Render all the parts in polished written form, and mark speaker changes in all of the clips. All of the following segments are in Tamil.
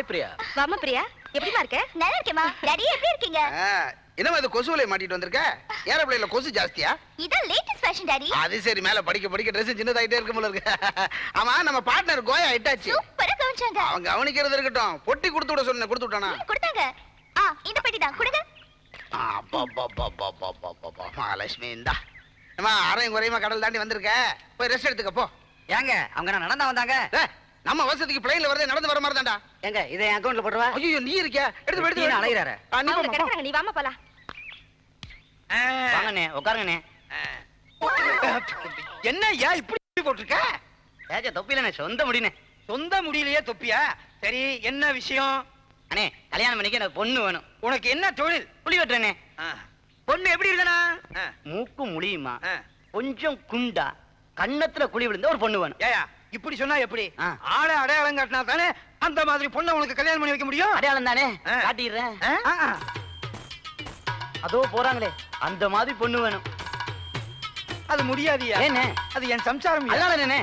Speaker 1: ஹாய் பிரியா.
Speaker 2: வாமா பிரியா, எப்படிமா இருக்க? நல்லா இருக்கேமா. டாடி எப்படி இருக்கீங்க?
Speaker 1: என்னமா இது கொசுவலை மாட்டிட்டு வந்திருக்க? ஏரோப்ளேன்ல கொசு ஜாஸ்தியா?
Speaker 2: இதான் லேட்டஸ்ட் ஃபேஷன் டாடி.
Speaker 1: அது சரி, மேல படிக்க படிக்க Dress சின்னதாயிட்டே இருக்கு போல இருக்கு. ஆமா, நம்ம பார்ட்னர் கோயா ஹிட்டாச்சு.
Speaker 2: சூப்பரா கவனிச்சாங்க.
Speaker 1: அவங்க கவனிக்கிறது இருக்கட்டும். பொட்டி கொடுத்து விட சொன்னேன், கொடுத்து விட்டானா?
Speaker 2: கொடுத்தாங்க. இந்த பெட்டி தான் கொடுங்க.
Speaker 1: மகாலட்சுமி இந்தா. அம்மா அரையும் குறையுமா கடல் தாண்டி வந்திருக்க, போய் ரெஸ்ட் எடுத்துக்க போ.
Speaker 3: ஏங்க அவங்க நான் நடந்தா வந்தாங்க.
Speaker 1: நம்ம வசதிக்கு பிளைன்ல வரதே நடந்து வர மாதிரி தான்டா.
Speaker 3: ஏங்க இதை என் அக்கவுண்ட்ல போட்டுவா.
Speaker 1: ஐயோ நீ இருக்கியா? எடுத்து எடுத்து
Speaker 3: அலையிறாரு.
Speaker 2: அவங்க கிடக்குறாங்க, நீ வாமா போலாம்.
Speaker 3: வாங்கண்ணே உட்காருங்கண்ணே.
Speaker 4: என்ன ஏன் இப்படி போட்டிருக்க?
Speaker 3: ஏஜா தொப்பிலண்ணே, சொந்த முடினே.
Speaker 4: சொந்த முடியலையே தொப்பியா? சரி, என்ன விஷயம்?
Speaker 3: அண்ணே கல்யாணம் பண்ணிக்க எனக்கு பொண்ணு வேணும்.
Speaker 4: உனக்கு என்ன தொழில்?
Speaker 3: புளி வெட்டுறேனே.
Speaker 4: பொண்ணு எப்படி இருக்கனா?
Speaker 3: மூக்கு முடியுமா, கொஞ்சம் குண்டா, கண்ணத்துல குழி விழுந்த ஒரு பொண்ணு வேணும்.
Speaker 4: ஏயா இப்படி சொன்னா எப்படி? ஆளை அடையாளம் காட்டினா தானே அந்த மாதிரி பொண்ணை உனக்கு கல்யாணம் பண்ணி வைக்க முடியும்.
Speaker 3: அடையாளம் தானே காட்டிடுறேன். அதோ போறாங்களே அந்த மாதிரி பொண்ணு வேணும்.
Speaker 4: அது முடியாதியா?
Speaker 3: ஏனே?
Speaker 4: அது என் சம்சாரம்.
Speaker 3: அல்லாடனே.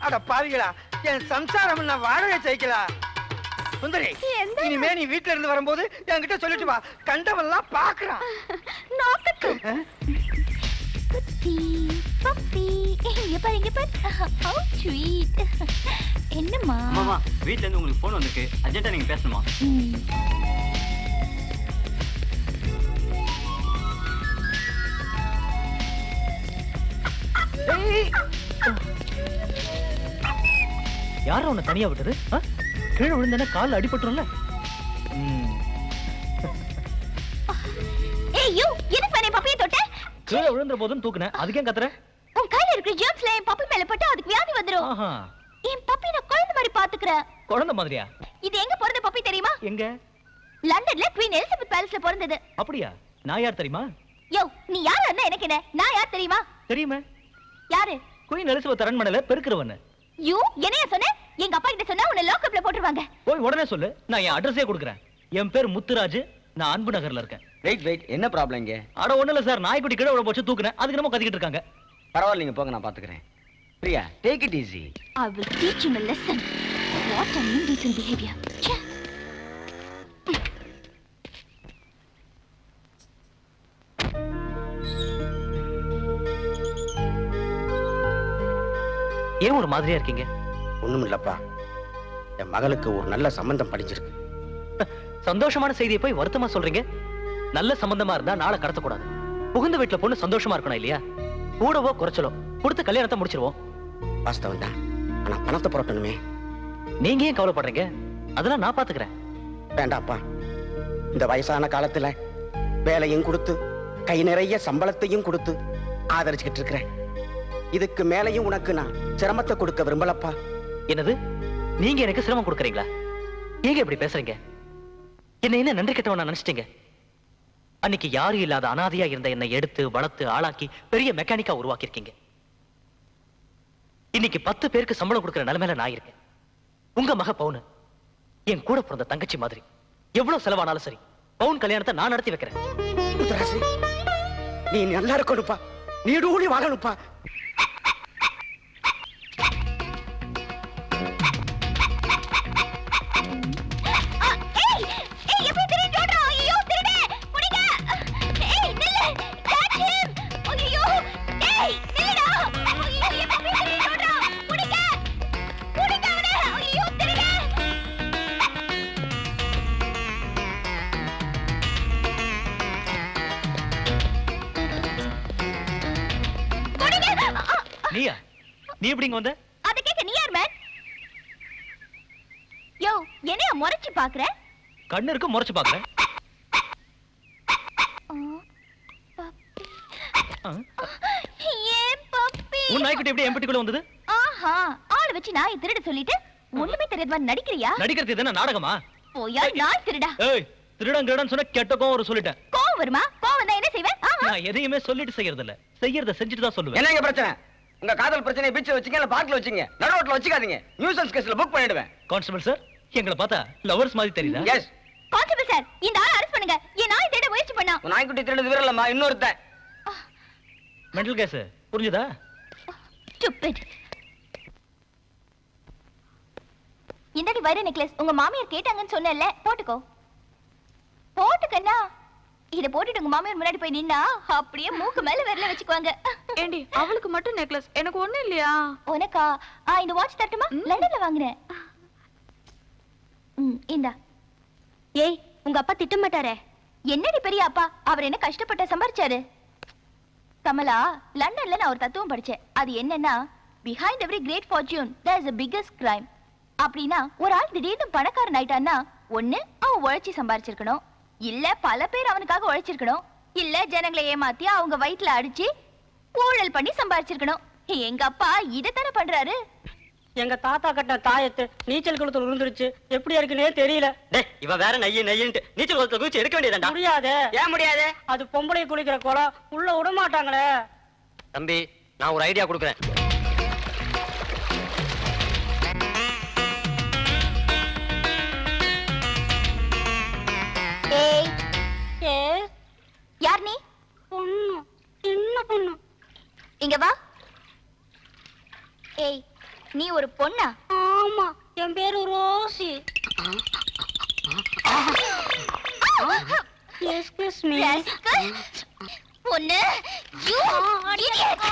Speaker 4: அட பாவிகளா, என் சம்சாரம் நான் வாழவே ஜெயிக்கலா. சுந்தரி, இனிமே நீ வீட்டுல இருந்து வரும்போது என்கிட்ட சொல்லிட்டு வா. கண்டவெல்லாம் பாக்குறான்.
Speaker 2: குட்டி பப்பி, இங்க பாரு இங்க பாரு. How sweet. என்னம்மா?
Speaker 5: மாமா, வீட்ல இருந்து உங்களுக்கு போன் வந்திருக்கு. அர்ஜென்ட்டா நீங்க பேசணுமா?
Speaker 6: யாரும் உன்னை தனியா விட்டது? கீழே விழுந்தன கால் அடிபட்டுரும்ல.
Speaker 2: ஏய் யூ, எதுக்கு பண்ணே பப்பியை தொட்ட?
Speaker 6: கீழே விழுந்த போதும் தூக்குனேன், அதுக்கே கத்துற?
Speaker 2: உன் கையில இருக்கிற ஜெர்ம்ஸ்ல என் பப்பி மேல பட்டு அதுக்கு வியாதி வந்துரும். என் பப்பி நான் குழந்தை மாதிரி பாத்துக்கறேன்.
Speaker 6: குழந்தை மாதிரியா?
Speaker 2: இது எங்க பிறந்த பப்பி தெரியுமா?
Speaker 6: எங்க?
Speaker 2: லண்டன்ல குவீன் எலிசபெத் பேலஸ்ல பிறந்தது.
Speaker 6: அப்படியா? நான் யார் தெரியுமா?
Speaker 2: யோ, நீ யாருன்னா எனக்கு என்ன? நான் யார் தெரியுமா?
Speaker 6: தெரியுமே.
Speaker 2: யாரு?
Speaker 6: குவீன் எலிசபெத் அரண்மனையில பெருக்குறவன்.
Speaker 2: யூ, என்னைய சொன்ன? எங்க அப்பா கிட்ட சொன்னா உன்னை லாக்அப்ல போட்டுருவாங்க.
Speaker 6: போய் உடனே சொல்லு, நான் என் அட்ரஸே கொடுக்குறேன். என் பேர் முத்துராஜ், நான் அன்பு நகர்ல இருக்கேன்.
Speaker 5: வெயிட், என்ன ப்ராப்ளம் இங்க?
Speaker 6: அட ஒண்ணு இல்ல சார், நாய்க்குட்டி கீழே விழ போச்சு தூக்குனேன், அதுக்கு நம்ம கத்திக்கிட்டு இருக்காங்க.
Speaker 5: பரவாயில்ல, நீங்க போங்க, நான் பாத்துக்கிறேன். Priya, take it easy.
Speaker 2: I will teach him a lesson. What an indecent behavior.
Speaker 6: ஏன் ஒரு மாதிரியா இருக்கீங்க?
Speaker 1: ஒண்ணும் இல்லப்பா, என் மகளுக்கு ஒரு நல்ல சம்பந்தம் படிச்சிருக்கு.
Speaker 6: சந்தோஷமான செய்தியை போய் வருத்தமா சொல்றீங்க. நல்ல சம்பந்தமா இருந்தா நாளை கடத்தக்கூடாது. புகுந்த வீட்டுல பொண்ணு சந்தோஷமா இருக்கணும் இல்லையா? கூடவோ குறைச்சலோ கொடுத்து கல்யாணத்தை முடிச்சிருவோம்.
Speaker 1: வாஸ்தவம் தான், ஆனா பணத்தை புரட்டணுமே.
Speaker 6: நீங்க ஏன் கவலைப்படுறீங்க? அதெல்லாம் நான் பாத்துக்கிறேன்.
Speaker 1: வேண்டாப்பா, இந்த வயசான காலத்துல வேலையும் கொடுத்து கை நிறைய சம்பளத்தையும் கொடுத்து ஆதரிச்சுக்கிட்டு இருக்கிறேன். இதுக்கு மேலையும் உனக்கு நான் சிரமத்தை கொடுக்க விரும்பலப்பா.
Speaker 6: என்னது? நீங்க எனக்கு சிரமம் கொடுக்கறீங்களா? ஏங்க இப்படி பேசுறீங்க? என்ன என்ன நன்றி கெட்டவனா நினைச்சிட்டீங்க? அன்னைக்கு யாரும் இல்லாத அனாதையா இருந்த என்னை எடுத்து வளர்த்து ஆளாக்கி பெரிய மெக்கானிக்கா உருவாக்கியிருக்கீங்க. இன்னைக்கு 10 பேருக்கு சம்பளம் கொடுக்கிற நிலைமையில நான் இருக்கேன். உங்க மக பவுன் என் கூட பிறந்த தங்கச்சி மாதிரி. எவ்வளவு செலவானாலும் சரி, பவுன் கல்யாணத்தை நான் நடத்தி வைக்கிறேன்.
Speaker 1: நீ நல்லா இருக்கணுப்பா, நீடூழி வாழணுப்பா.
Speaker 6: நீயா? நீ எப்படிங்க வந்த?
Speaker 2: அத கேக்க நீ யார் மேன்? யோ, என்னைய முறைச்சு பாக்குற?
Speaker 6: கண்ணு இருக்கு, முறைச்சு பாக்குறேன்.
Speaker 2: ஏன் பப்பி?
Speaker 6: உன் நாய்க்குட்டி எப்படி எம்பட்டிக்குள்ள வந்தது?
Speaker 2: ஆஹா, ஆளு வச்சு நாய் திருட சொல்லிட்டு ஒண்ணுமே தெரியாதவா நடிக்கிறியா?
Speaker 6: நடிக்கிறது என்ன நாடகமா?
Speaker 2: போயா நாய் திருடா.
Speaker 6: ஏய், திருடன் சொன்ன கெட்ட கோவம் சொல்லிட்டேன்.
Speaker 2: கோவம் வருமா? கோவம் வந்தா என்ன செய்வே?
Speaker 6: நான் எதையுமே சொல்லிட்டு செய்யறது இல்ல, செய்யறத செஞ்சுட்டு தான் சொல்லுவேன்.
Speaker 5: என்னங்க பிரச்சனை? உங்க காதல் பிரச்சனையை பீச்ல வச்சுங்க, இல்ல பார்க்ல வச்சுங்க, நடுரோட்ல வச்சுக்காதீங்க. நியூசன்ஸ் கேஸ்ல புக் பண்ணிடுவேன்.
Speaker 6: கான்ஸ்டபிள் சார், எங்களை பார்த்தா லவர்ஸ் மாதிரி தெரியுதா?
Speaker 5: எஸ்.
Speaker 2: கான்ஸ்டபிள் சார், இந்த ஆளை அரெஸ்ட் பண்ணுங்க. என் நாய் தேட முயற்சி பண்ணா.
Speaker 5: உன் நாய்க்குட்டி திருடுது வீரலம்மா, இன்னொருத்தன்.
Speaker 6: மெண்டல் கேஸ், புரிஞ்சுதா?
Speaker 2: ஸ்டூபிட். இந்தடி வைர நெக்லஸ் உங்க மாமியார் கேட்டாங்கன்னு சொன்னேன்ல, போட்டுக்கோ. போட்டுக்கண்ணா. இத போட்டுட்டு உங்க மாமியார் முன்னாடி போய் நின்னா அப்படியே மூக்கு மேல விரல வச்சுக்குவாங்க.
Speaker 7: ஏண்டி அவளுக்கு மட்டும் நெக்லஸ், எனக்கு ஒண்ணு இல்லையா?
Speaker 2: உனக்கா? இந்த வாட்ச் தட்டுமா? லண்டன்ல வாங்குனேன். இந்தா. ஏய், உங்க அப்பா திட்ட மாட்டாரே? என்னடி பெரிய அப்பா, அவர் என்ன கஷ்டப்பட்ட சம்பாரிச்சாரு? கமலா, லண்டன்ல நான் ஒரு தத்துவம் படிச்சேன். அது என்னன்னா, behind every great fortune there is a biggest crime. அப்படின்னா ஒரு ஆள் திடீர்னு பணக்காரன் ஆயிட்டான்னா ஒண்ணு அவன் உழைச்சி சம்பாரிச்சிருக்கணும், இல்ல பல பேர் அவனுக்காக உழைச்சிருக்கணும், இல்ல ஜனங்களை ஏமாத்தி அவங்க வயிற்றுல அடிச்சு ஊழல் பண்ணி சம்பாரிச்சிருக்கணும். எங்க அப்பா இதைத்தானே பண்றாரு.
Speaker 8: எங்க தாத்தா கட்ட தாயத்து நீச்சல் குளத்துல விழுந்துருச்சு, எப்படி இருக்குன்னே தெரியல.
Speaker 6: இவ வேற நைய நையன்ட்டு நீச்சல் குளத்துல குதிச்சு எடுக்க வேண்டியதாண்டா.
Speaker 8: முடியாது.
Speaker 3: ஏன் முடியாது?
Speaker 8: அது பொம்பளை குளிக்கிற குளம், உள்ள விட மாட்டாங்களே.
Speaker 6: தம்பி, நான் ஒரு ஐடியா கொடுக்குறேன்.
Speaker 2: ஏய், யார் நீ?
Speaker 8: பொண்ணு, சின்ன பொண்ணு.
Speaker 2: இங்க வா. ஏய், நீ ஒரு பொண்ணா?
Speaker 8: ஆமா, என் பேரு ரோசி. Excuse me.
Speaker 2: பொண்ணு, you idiot.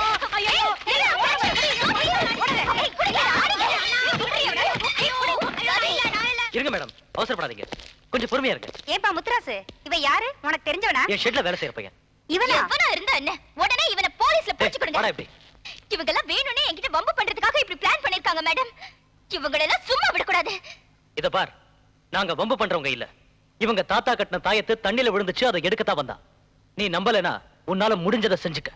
Speaker 6: இருங்க மேடம், அவசரப்படாதீங்க, கொஞ்சம் பொறுமையா இருங்க.
Speaker 2: ஏப்பா முத்துராசு, இவன் யாரு? உனக்கு தெரிஞ்சவனா?
Speaker 6: என் ஷெட்ல வேலை செய்யற பையன்.
Speaker 2: இவனா இருந்தா என்ன? உடனே இவனை போலீஸ்ல பிடிச்சு கொடுங்க.
Speaker 6: வாடா இப்படி.
Speaker 2: இவங்க எல்லாம் வேணும்னே என்கிட்ட வம்பு பண்றதுக்காக இப்படி பிளான் பண்ணிருக்காங்க மேடம். இவங்களை எல்லாம் சும்மா விடக்கூடாது.
Speaker 6: இத பார், நாங்க வம்பு பண்றவங்க இல்ல. இவங்க தாத்தா கட்டின தாயத்து தண்ணில விழுந்துச்சு, அதை எடுக்கத்தான் வந்தா. நீ நம்பலனா உன்னால முடிஞ்சதை செஞ்சுக்க.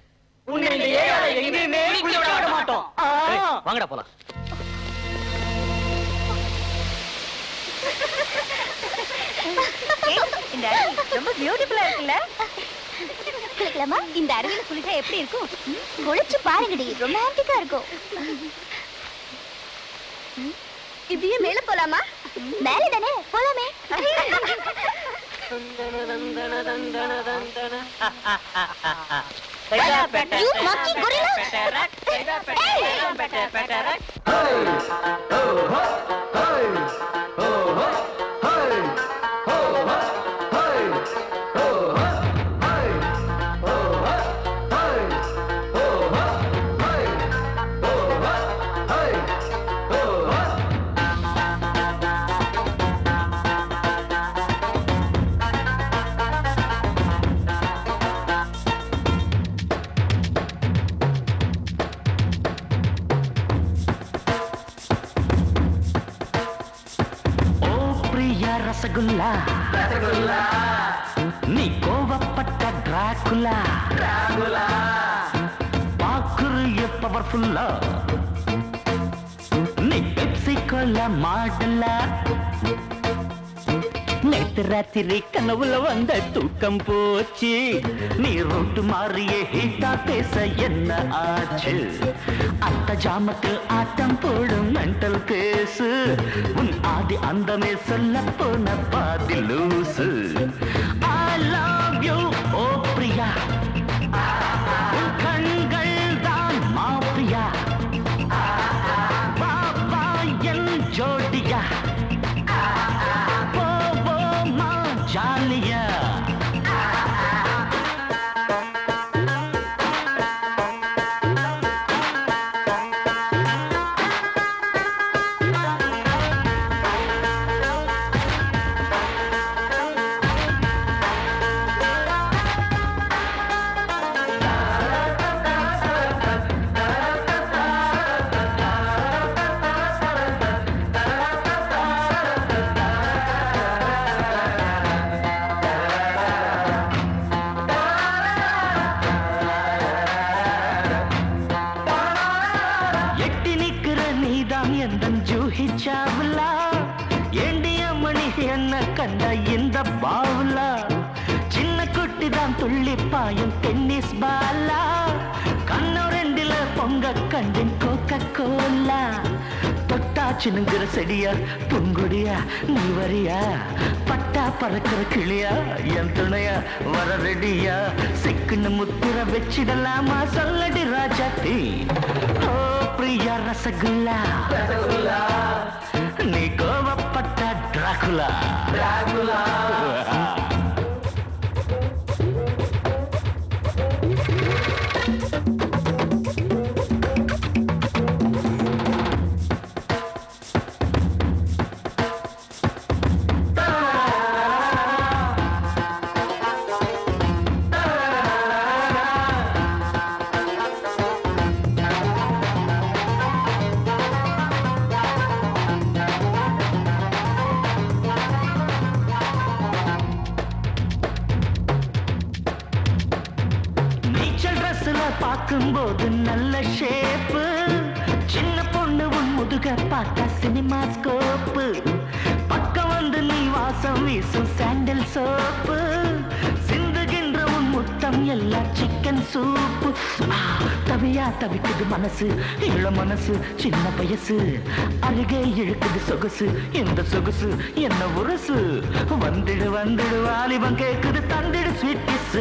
Speaker 8: உன்னை இந்த ஏரியால எங்கேயுமே குளிக்க விட மாட்டோம்.
Speaker 6: ஏய், வாங்கடா போலாம்.
Speaker 2: இந்த அருவி ரொம்ப பியூட்டிஃபுல்லா இருக்குல்ல? குளிக்கலாமா? இந்த அருவியில குளிச்சா எப்படி இருக்கும்? குளிச்சு பாருங்கடி, ரொமான்டிக்கா இருக்கும். இப்படியே மேல போலாமா? மேல தானே, போலாமே. You monkey gorilla.
Speaker 1: Rasgulla rasgulla, நீ கோவப்பட்ட டிராகுலா டிராகுலா, பாக்குறிய பவர்ஃபுல்லா, நீ பெப்சி கோலா மாடலா, நேத்து ராத்திரி கனவுல வந்த தூக்கம் போச்சு, நீ ரோட்டு மாறியே ஹீட்டா பேச என்ன ஆச்சு, அத்த ஜாமத்தில் ஆட்டம் போடும் மென்டல் கேசு, உன் ஆதி அந்தமே சொல்ல போன பாதி லூசு. I love you, ஓ பிரியா, உன் கண்கள் தான் மாஃபியா, பாபா என் ஜோடியா, ஜாலியா. என்ன கண்ட இந்த பாவுலா, சின்ன குட்டி தான் துள்ளி பாயும் டென்னிஸ் பாலா, கண்ணு ரெண்டில பொங்க கண்டின் கோகா கோலா, தொட்டா சினுங்கிற செடியா பூங்குடியா நீ வரியா, பட்டா பறக்கிற கிளியா என் துணையா வர ரெடியா, சிக்குன்னு முத்திர வச்சிடலாமா சொல்லடி ராஜாத்தி, ஓ பிரியா ரசகுல்லா ரசகுல்லா,
Speaker 6: நீ கோவப்பட்ட டிராகுலா பார்க்கும்போது நல்ல ஷேப்பு சின்ன பொண்ணு உன் முதுக பார்த்தா சினிமா ஸ்கோப்பு பக்கம் வந்து நீ வாசம் வீசும் சாண்டல் சோப்பு சிந்துகின்ற உன் முத்தம் எல்லாம் சிக்கன் சூப்பு தவியா தவிக்குது மனசு இள மனசு சின்ன வயசு அருகே இழுக்குது சொகுசு இந்த சொகுசு என்ன உரசு வந்துடு வந்துடு வாலிபம் கேக்குது தந்திடு ஸ்வீட் கிஸ்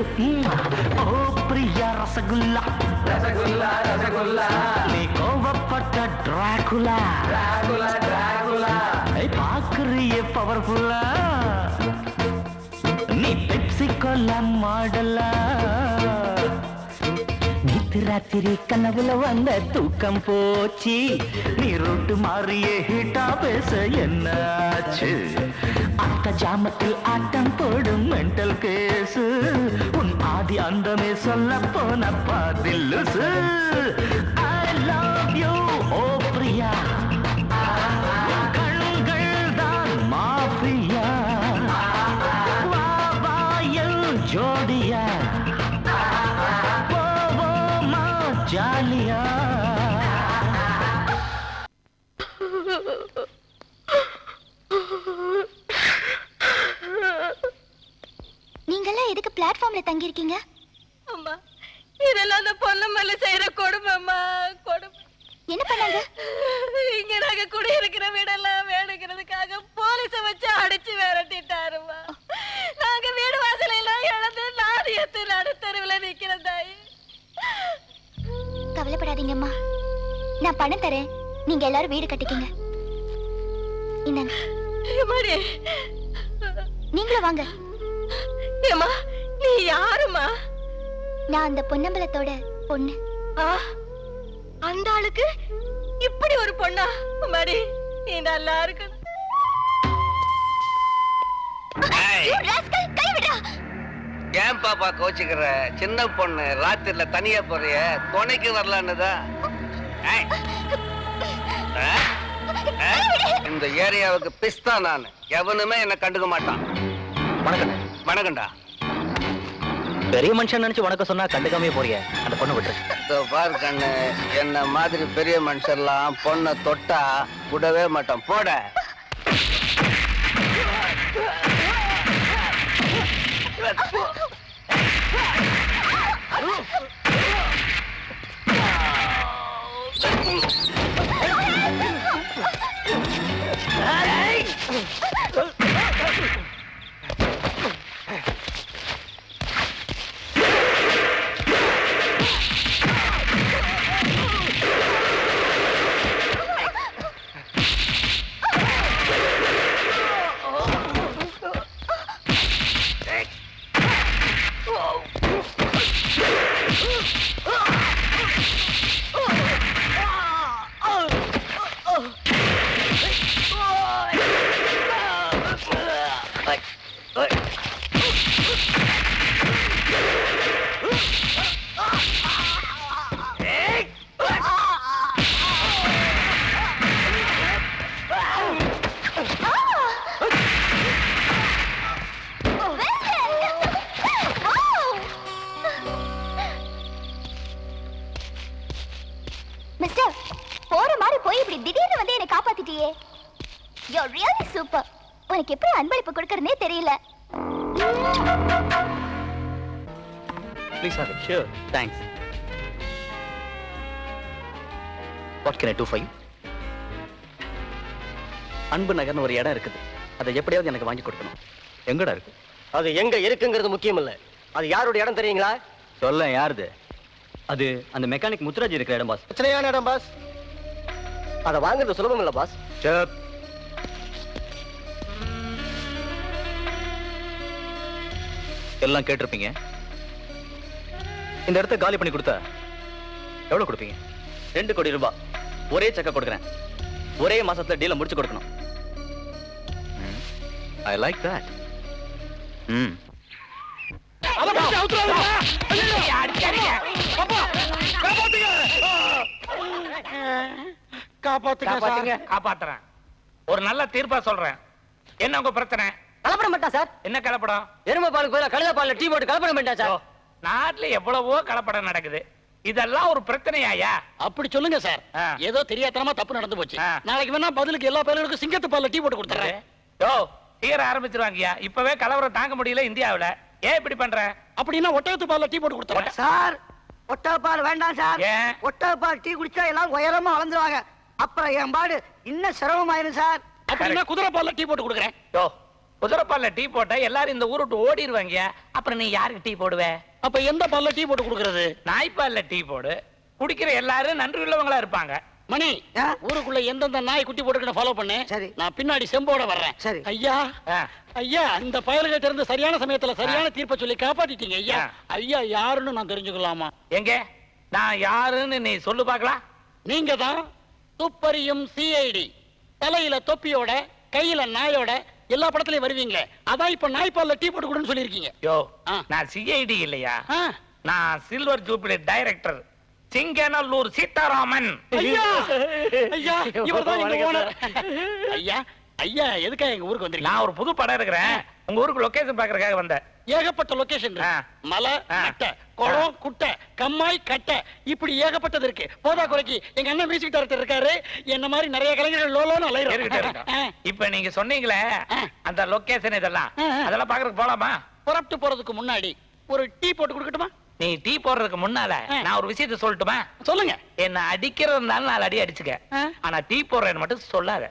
Speaker 6: ஓ பிரியா ரசகுல்லா ரசகுல்லா ரசகுல்லா நீ கோவப்பட்ட டிராகுலா டிராகுலா டிராகுலா பாக்குறிய பவர்ஃபுல்லா நீ பெப்சி கோலா மாடலா ராத்திரி கனவுல வந்த தூக்கம் போச்சு நீ ரோட்டு மாறியே ஹீட்டா பேச என்னாச்சு அத்த ஜாமத்தில் ஆட்டம் போடும் மென்டல் கேசு உன் ஆதி அந்தமே சொல்ல போன பாதில்லுசு ஐ லவ் யூ ஓ பிரியா கண்கள் தான் மாஃபியா வா வா என் ஜோடியா ஜாலியா
Speaker 2: நீங்கெல்லாம் எதுக்கு பிளாட்ஃபார்ம்ல தங்கி இருக்கீங்க?
Speaker 7: அம்மா இதெல்லாம் அந்த பொண்ணு மேல செய்யற கொடுமைம்மா கொடுமை.
Speaker 2: என்ன பண்ணாங்க?
Speaker 7: இங்க நாங்க குடியிருக்கிற வீடெல்லாம் வேணுங்கிறதுக்காக போலீஸ வச்சு அடிச்சு விரட்டிட்டாருமா. நாங்க வீடு வாசல எல்லாம் இழந்து நாடியத்து நடுத்தருவுல நிக்கிறோம் தாயி.
Speaker 2: கவலைப்படாதீங்கம்மா, நான் பணம் தரேன், நீங்க எல்லாரும் வீடு கட்டிக்கங்க. இந்தாங்க. நீங்களும் வாங்க.
Speaker 7: ஏம்மா நீ யாருமா?
Speaker 2: நான் அந்த பொன்னம்பலத்தோட பொண்ணு.
Speaker 7: அந்த ஆளுக்கு இப்படி ஒரு பொண்ணா? மாடி நீ நல்லா இருக்கு.
Speaker 5: ஏன் பாப்பா கோச்சுக்கிற? சின்ன பொண்ணு ராத்திரில தனியா போறிய, துணைக்கு வரலான்னுதா? இந்த ஏரியாவுக்கு பிஸ்தா நான், எவனுமே என்ன கண்டுக்க மாட்டான்.
Speaker 6: வணக்கம்.
Speaker 5: வணக்கம்டா.
Speaker 6: பெரிய மனுஷன் நினைச்சு வணக்கம் சொன்னா கண்டுக்காமே போறிய, அந்த பொண்ணு விட்டு.
Speaker 5: பாரு கண்ணு, என்ன மாதிரி பெரிய மனுஷர்லாம் பொண்ணை தொட்டா விடவே மாட்டான். போட
Speaker 2: மிஸ்டர், போற மாதிரி போய் இப்படி திடீர்னு வந்து என்னை காப்பாத்திட்டியே. You're really super. உனக்கு எப்படி அன்பளிப்பு கொடுக்கறதே தெரியல.
Speaker 6: Please have it. Sure. Thanks. What can I do for you? அன்பு நகர்னு ஒரு இடம் இருக்குது, அதை எப்படியாவது எனக்கு வாங்கி கொடுக்கணும். எங்கடா இருக்கு?
Speaker 8: அது எங்க இருக்குங்கிறது முக்கியம் இல்ல, அது யாருடைய இடம் தெரியுங்களா?
Speaker 6: சொல்ல. யாருது? அது அந்த மெக்கானிக் முத்துராஜ் இருக்கிற இடம் பாஸ்.
Speaker 8: பிரச்சனையான இடம் பாஸ். அதை வாங்குறது சுலபம் இல்ல பாஸ்.
Speaker 6: எல்லாம் கேட்டிருப்பீங்க. இந்த இடத்த காலி பண்ணி கொடுத்தா எவ்வளவு கொடுப்பீங்க?
Speaker 9: 2 கோடி ரூபாய் ஒரே செக்க கொடுக்குறேன். ஒரே மாசத்துல டீல முடிச்சு கொடுக்கணும்.
Speaker 6: I like that.
Speaker 4: காப்பாத்துங்க.
Speaker 10: காப்பாத்துறேன். ஒரு நல்ல தீர்ப்பா சொல்றேன். என்ன உங்க பிரச்சனை?
Speaker 8: கலப்பட மாட்டான் சார்.
Speaker 10: என்ன கலப்படம்?
Speaker 8: எருமை பாலுக்கு பதிலா கழுத பால்ல டீ போட்டு கலப்படம் பண்ணிட்டா
Speaker 10: ஓ,
Speaker 8: சார்.
Speaker 10: நாட்டுல எவ்வளவோ கலப்படம் நடக்குது. இதெல்லாம் ஒரு பிரச்சனையாயா?
Speaker 8: அப்படி சொல்லுங்க சார்.
Speaker 10: ஆ.
Speaker 8: ஏதோ தெரியாதனமா தப்பு நடந்து போச்சு.
Speaker 10: ஆ.
Speaker 8: நாளைக்கு வேணா பதிலுக்கு எல்லா பயலுக்கும் சிங்கத்து பால்ல டீ போட்டு கொடுத்துறேன்.
Speaker 10: யோ, தீர ஆரம்பிச்சிருவாங்கயா. இப்பவே கலவரம் தாங்க முடியல இந்தியாவுல. ஏன் இப்படி பண்ற?
Speaker 8: அப்படின்னா ஒட்டகத்து பால்ல டீ போட்டு கொடுத்துறேன்.
Speaker 4: சார் ஒட்டகப்பால் வேண்டாம் சார்.
Speaker 10: ஏன்?
Speaker 4: ஒட்டகப்பால் டீ குடிச்சா எல்லாம் உயரமா வளர்ந்துருவாங்க. அப்புறம் என் பாடு இன்னும் சிரமமாயிரும் சார்.
Speaker 8: அப்படின்னா குதிரை பால்ல டீ போட்டு கொடுக்குறேன்.
Speaker 10: யோ, குதிரைப்பால்ல டீ போட்டா எல்லாரும் இந்த ஊரை விட்டு ஓடிடுவாங்கயா. அப்புறம் நீ யாருக்கு டீ போடுவ?
Speaker 8: அப்ப எந்த பால்ல டீ போட்டு கொடுக்கறது?
Speaker 10: நாய்ப்பால்ல டீ போடு. குடிக்கிற எல்லாரும் நன்றி உள்ளவங்களா இருப்பாங்க.
Speaker 8: மணி,
Speaker 4: ஆ?
Speaker 8: ஊருக்குள்ள எந்தெந்த நாய் குட்டி போட்டுக்கிட்ட ஃபாலோ பண்ணு.
Speaker 4: சரி.
Speaker 8: நான் பின்னாடி செம்போட வர்றேன்.
Speaker 4: சரி.
Speaker 8: ஐயா,
Speaker 10: ஆ.
Speaker 8: ஐயா, இந்த பயல்கிட்ட இருந்து சரியான சமயத்துல சரியான தீர்ப்பை சொல்லி காப்பாத்திட்டீங்க ஐயா.
Speaker 10: ஆ.
Speaker 8: ஐயா யாருன்னு நான் தெரிஞ்சுக்கலாமா?
Speaker 10: எங்க நான் யாருன்னு நீ சொல்லு பாக்கலாம்.
Speaker 8: நீங்க தான் துப்பறியும் சிஐடி. தலையில தொப்பியோட கையில நாயோட எல்லா படத்துலயும் வருவீங்களே, அதான் இப்ப நாய்ப்பால்ல டீ போட்டு கொடுன்னு சொல்லிருக்கீங்க.
Speaker 10: யோ,
Speaker 8: ஆ.
Speaker 10: நான் சிஐடி இல்லையா?
Speaker 8: ஆ.
Speaker 10: நான் silver jubilee director Singanallur Sitharaman.
Speaker 8: ஐயா, ஐயா, இவர்தான் எங்க
Speaker 10: வணக்கம்
Speaker 8: ஓனர். ஐயா, ஐயா, எதுக்காக எங்க ஊருக்கு வந்திருக்கீங்க?
Speaker 10: நான் ஒரு புது படம் இருக்கிறேன். உங்க ஊருக்கு லொகேஷன் பாக்குறதுக்காக வந்தேன்.
Speaker 8: ஏகப்பட்ட லொகேஷன்
Speaker 10: ஆ.
Speaker 8: மலை,
Speaker 10: ஆ.
Speaker 8: மட்டை, குளம், குட்டை, கம்மாய், கட்டை, இப்படி ஏகப்பட்டது இருக்கு. போதா குறைக்கு எங்க அண்ணன் மியூசிக் டைரக்டர் இருக்காரு. என்ன மாதிரி நிறைய கலைஞர்கள் லோலோன்னு
Speaker 10: இருக்கட்டும்,
Speaker 8: அலையிறோம்.
Speaker 10: இருக்கட்டும். இப்ப நீங்க சொன்னீங்களே அந்த லொகேஷன் இதெல்லாம்
Speaker 8: ஆ.
Speaker 10: அதெல்லாம் பாக்குறதுக்கு போலாமா?
Speaker 8: புறப்பட்டு போறதுக்கு முன்னாடி ஒரு டீ போட்டு கொடுக்கட்டுமா?
Speaker 10: நீ டீ போடுறதுக்கு முன்னால
Speaker 8: ஆ.
Speaker 10: நான் ஒரு விஷயத்த சொல்லட்டுமா?
Speaker 8: சொல்லுங்க.
Speaker 10: என்ன அடிக்கிறதுனால 4 அடி அடிச்சுக்க.
Speaker 8: ஆ.
Speaker 10: ஆனா டீ போடுறேன்னு மட்டும் சொல்லாத.